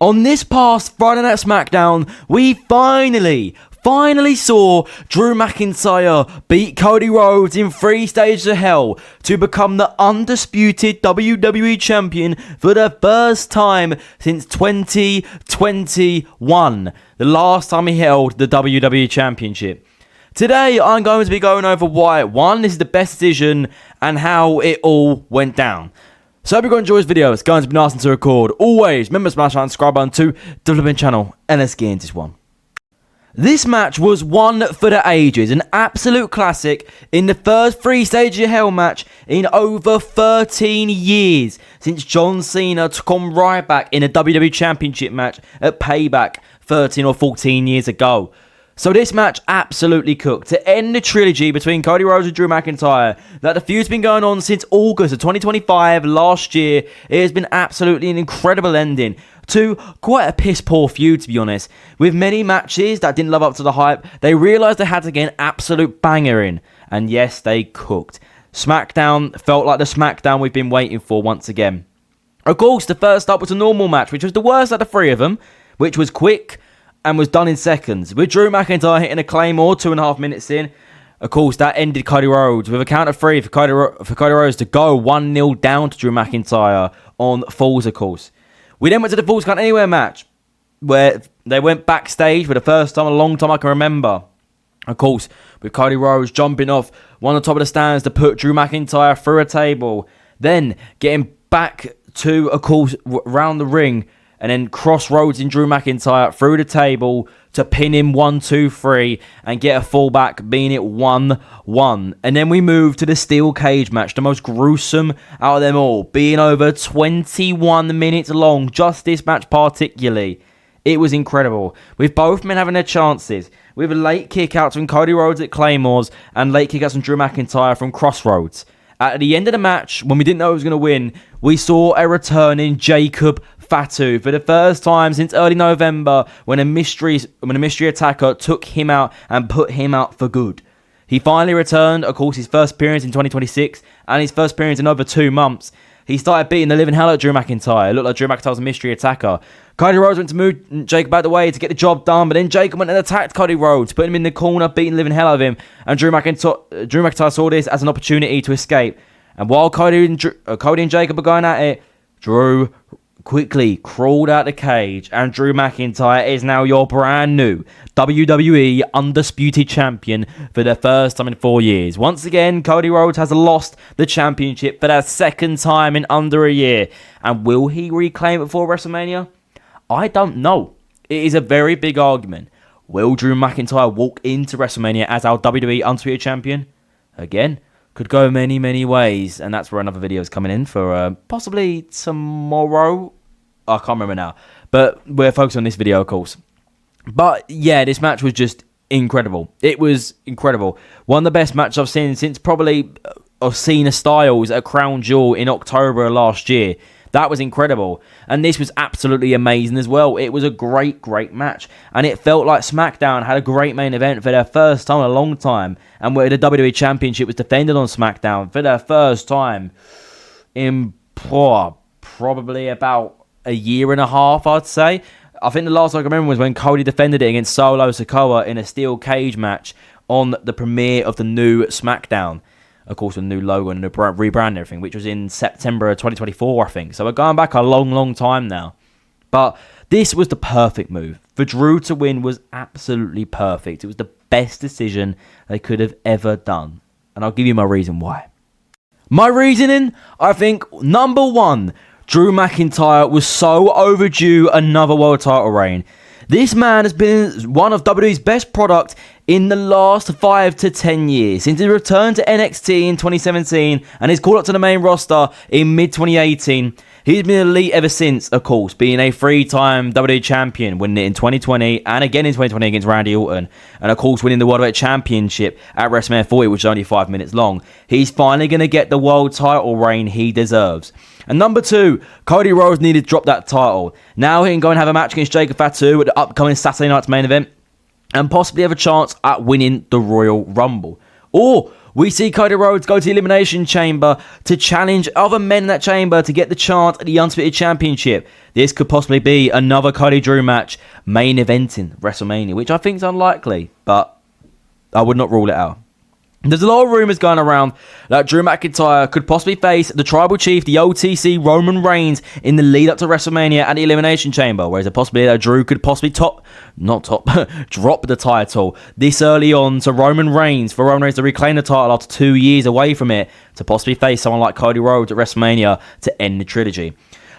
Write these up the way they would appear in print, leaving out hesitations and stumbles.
On this past Friday Night SmackDown, we finally saw Drew McIntyre beat Cody Rhodes in 3 stages of hell to become the undisputed WWE Champion for the first time since 2021, the last time he held the WWE Championship. Today, I'm going to be going over why, 1, this is the best decision, and how it all went down. So I hope you enjoy this video. It's going to be nice and to record. Always, remember to smash that subscribe button to the Beatn channel, and let's get into this one. This match was one for the ages, an absolute classic in the first 3 stages of hell match in over 13 years since John Cena took on Ryback in a WWE Championship match at Payback 13 or 14 years ago. So this match absolutely cooked to end the trilogy between Cody Rhodes and Drew McIntyre that the feud's been going on since August of 2025 last year. It has been absolutely an incredible ending to quite a piss poor feud, to be honest. With many matches that didn't live up to the hype, they realised they had to get an absolute banger in, and yes, they cooked. SmackDown felt like the SmackDown we've been waiting for once again. Of course, the first up was a normal match, which was the worst out of the 3 of them, which was quick and was done in seconds, with Drew McIntyre hitting a Claymore 2.5 minutes in. Of course, that ended Cody Rhodes with a count of 3 for Cody Rhodes to go 1-0 down to Drew McIntyre on Falls, of course. We then went to the Falls Count Anywhere match, where they went backstage for the first time in a long time I can remember. Of course, with Cody Rhodes jumping off one on the top of the stands to put Drew McIntyre through a table. Then getting back to, of course, round the ring, and then cross Rhodes and Drew McIntyre through the table to pin him 1, 2, 3 and get a fallback, being it 1-1. And then we move to the steel cage match, the most gruesome out of them all, being over 21 minutes long, just this match particularly. It was incredible, with both men having their chances, with a late kickouts from Cody Rhodes at Claymores and late kickouts from Drew McIntyre from Crossroads. At the end of the match, when we didn't know who was going to win, we saw a returning Jacob Fatu for the first time since early November when a mystery attacker took him out and put him out for good. He finally returned, of course, his first appearance in 2026 and his first appearance in over 2 months. He started beating the living hell out of Drew McIntyre. It looked like Drew McIntyre was a mystery attacker. Cody Rhodes went to move Jacob out of the way to get the job done, but then Jacob went and attacked Cody Rhodes, put him in the corner, beating the living hell out of him, and Drew McIntyre saw this as an opportunity to escape. And while Cody and Jacob are going at it, Drew quickly crawled out the cage, and Drew McIntyre is now your brand new WWE Undisputed Champion for the first time in 4 years. Once again, Cody Rhodes has lost the championship for the 2nd time in under a year. And will he reclaim it before WrestleMania? I don't know. It is a very big argument. Will Drew McIntyre walk into WrestleMania as our WWE Undisputed Champion? Again, could go many, many ways, and that's where another video is coming in for possibly tomorrow. I can't remember now, but we're focused on this video, of course. But yeah, this match was just incredible. It was incredible. One of the best matches I've seen since probably of Cena Styles at Crown Jewel in October of last year. That was incredible. And this was absolutely amazing as well. It was a great, great match. And it felt like SmackDown had a great main event for their first time in a long time. And where the WWE Championship was defended on SmackDown for their first time in probably about a year and a half, I'd say. I think the last I can remember was when Cody defended it against Solo Sikoa in a steel cage match on the premiere of the new SmackDown. Of course, with a new logo and a rebrand and everything, which was in September of 2024, I think. So we're going back a long, long time now. But this was the perfect move. For Drew to win was absolutely perfect. It was the best decision they could have ever done. And I'll give you my reason why. My reasoning, I think, number 1, Drew McIntyre was so overdue another world title reign. This man has been one of WWE's best product in the last 5 to 10 years. Since his return to NXT in 2017 and his call up to the main roster in mid-2018, he's been elite ever since, of course, being a 3-time WWE champion, winning it in 2020 and again in 2020 against Randy Orton, and of course winning the World Heavyweight Championship at WrestleMania 40, which is only 5 minutes long. He's finally going to get the world title reign he deserves. And number 2, Cody Rhodes needed to drop that title. Now he can go and have a match against Jacob Fatu at the upcoming Saturday night's main event and possibly have a chance at winning the Royal Rumble. Or we see Cody Rhodes go to the Elimination Chamber to challenge other men in that chamber to get the chance at the Undisputed Championship. This could possibly be another Cody Drew match main eventing WrestleMania, which I think is unlikely, but I would not rule it out. There's a lot of rumours going around that Drew McIntyre could possibly face the Tribal Chief, the OTC Roman Reigns, in the lead up to WrestleMania at the Elimination Chamber. Whereas a possibility that Drew could possibly drop the title this early on to Roman Reigns, for Roman Reigns to reclaim the title after 2 years away from it, to possibly face someone like Cody Rhodes at WrestleMania to end the trilogy.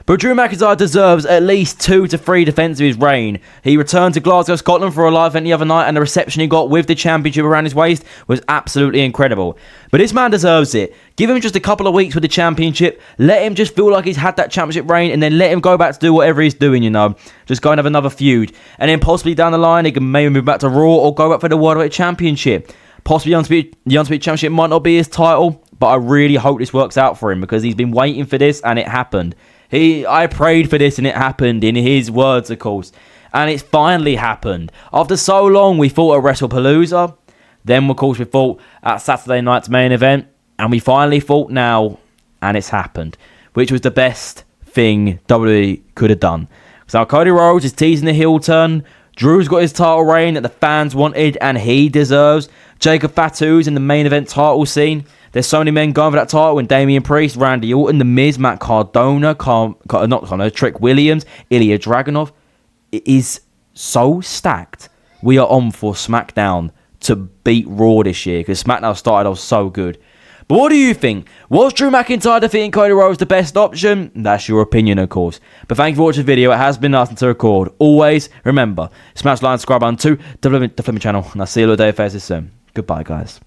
But Drew McIntyre deserves at least 2 to 3 defenses of his reign. He returned to Glasgow, Scotland for a live event the other night, and the reception he got with the championship around his waist was absolutely incredible. But this man deserves it. Give him just a couple of weeks with the championship. Let him just feel like he's had that championship reign, and then let him go back to do whatever he's doing, you know. Just go and have another feud. And then possibly down the line, he can maybe move back to Raw or go back for the World Heavyweight Championship. Possibly the Undisputed Championship might not be his title, but I really hope this works out for him, because he's been waiting for this, and it happened. I prayed for this and it happened, in his words, of course. And it's finally happened. After so long, we fought at WrestlePalooza. Then, of course, we fought at Saturday night's main event. And we finally fought now. And it's happened. Which was the best thing WWE could have done. So Cody Rhodes is teasing the heel turn. Drew's got his title reign that the fans wanted and he deserves. Jacob Fatu's in the main event title scene. There's so many men going for that title, and Damian Priest, Randy Orton, The Miz, Matt Cardona, Trick Williams, Ilya Dragunov. It is so stacked. We are on for SmackDown to beat Raw this year, because SmackDown started off so good. But what do you think? Was Drew McIntyre defeating Cody Rhodes the best option? That's your opinion, of course. But thank you for watching the video. It has been nothing to record. Always remember, smash the like and subscribe button to the Flipping channel, and I'll see you all day faces soon. Goodbye, guys.